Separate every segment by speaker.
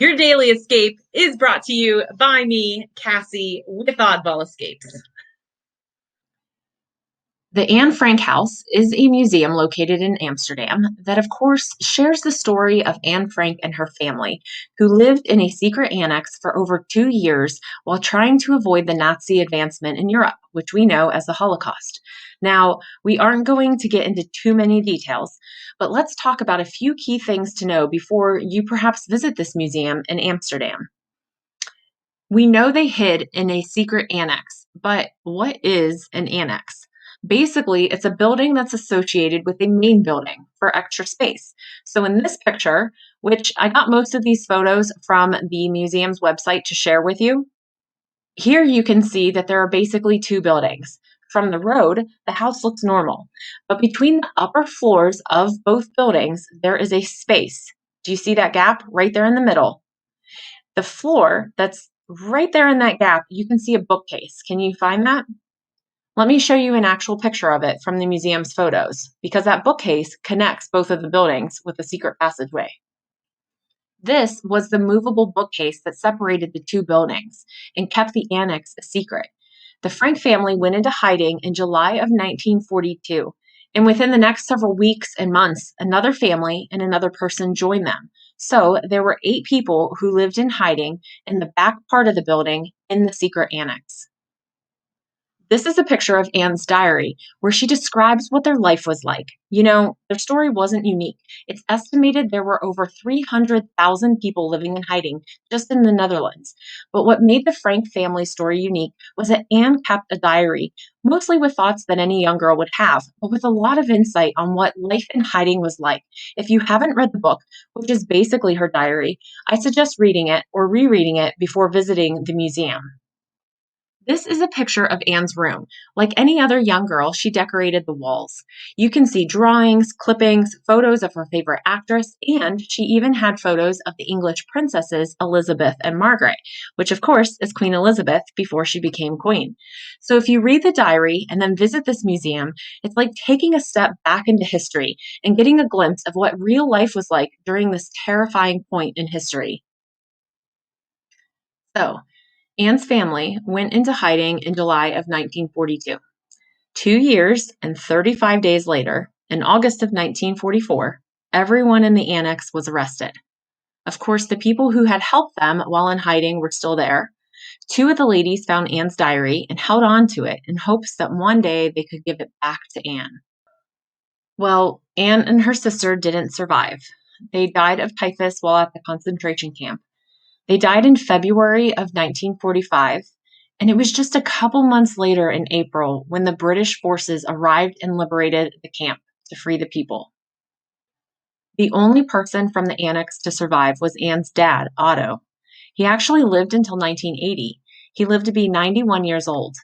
Speaker 1: Your daily escape is brought to you by me, Cassie, with Oddball Escapes. The Anne Frank House is a museum located in Amsterdam that, of course, shares the story of Anne Frank and her family, who lived in a secret annex for over 2 years while trying to avoid the Nazi advancement in Europe, which we know as the Holocaust. Now, we aren't going to get into too many details, but let's talk about a few key things to know before you perhaps visit this museum in Amsterdam. We know they hid in a secret annex, but what is an annex? Basically, it's a building that's associated with a main building for extra space. So in this picture, which I got most of these photos from the museum's website to share with you, here you can see that there are basically two buildings. From the road, the house looks normal, but between the upper floors of both buildings, there is a space. Do you see that gap right there in the middle? The floor that's right there in that gap, you can see a bookcase. Can you find that? Let me show you an actual picture of it from the museum's photos, because that bookcase connects both of the buildings with a secret passageway. This was the movable bookcase that separated the two buildings and kept the annex a secret. The Frank family went into hiding in July of 1942, and within the next several weeks and months, another family and another person joined them. So there were 8 people who lived in hiding in the back part of the building in the secret annex. This is a picture of Anne's diary where she describes what their life was like. You know, their story wasn't unique. It's estimated there were over 300,000 people living in hiding just in the Netherlands. But what made the Frank family story unique was that Anne kept a diary, mostly with thoughts that any young girl would have, but with a lot of insight on what life in hiding was like. If you haven't read the book, which is basically her diary, I suggest reading it or rereading it before visiting the museum. This is a picture of Anne's room. Like any other young girl, she decorated the walls. You can see drawings, clippings, photos of her favorite actress, and she even had photos of the English princesses Elizabeth and Margaret, which of course is Queen Elizabeth before she became queen. So if you read the diary and then visit this museum, it's like taking a step back into history and getting a glimpse of what real life was like during this terrifying point in history. So, Anne's family went into hiding in July of 1942. 2 years and 35 days later, in August of 1944, everyone in the annex was arrested. Of course, the people who had helped them while in hiding were still there. 2 of the ladies found Anne's diary and held on to it in hopes that one day they could give it back to Anne. Well, Anne and her sister didn't survive. They died of typhus while at the concentration camp. They died in February of 1945, and it was just a couple months later in April when the British forces arrived and liberated the camp to free the people. The only person from the annex to survive was Anne's dad, Otto. He actually lived until 1980. He lived to be 91 years old,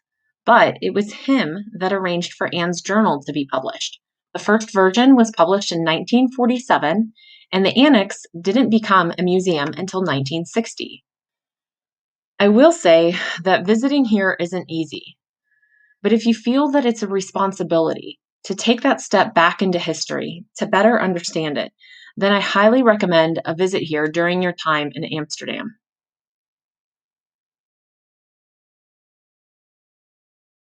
Speaker 1: but it was him that arranged for Anne's journal to be published. The first version was published in 1947, and the annex didn't become a museum until 1960. I will say that visiting here isn't easy, but if you feel that it's a responsibility to take that step back into history to better understand it, then I highly recommend a visit here during your time in Amsterdam.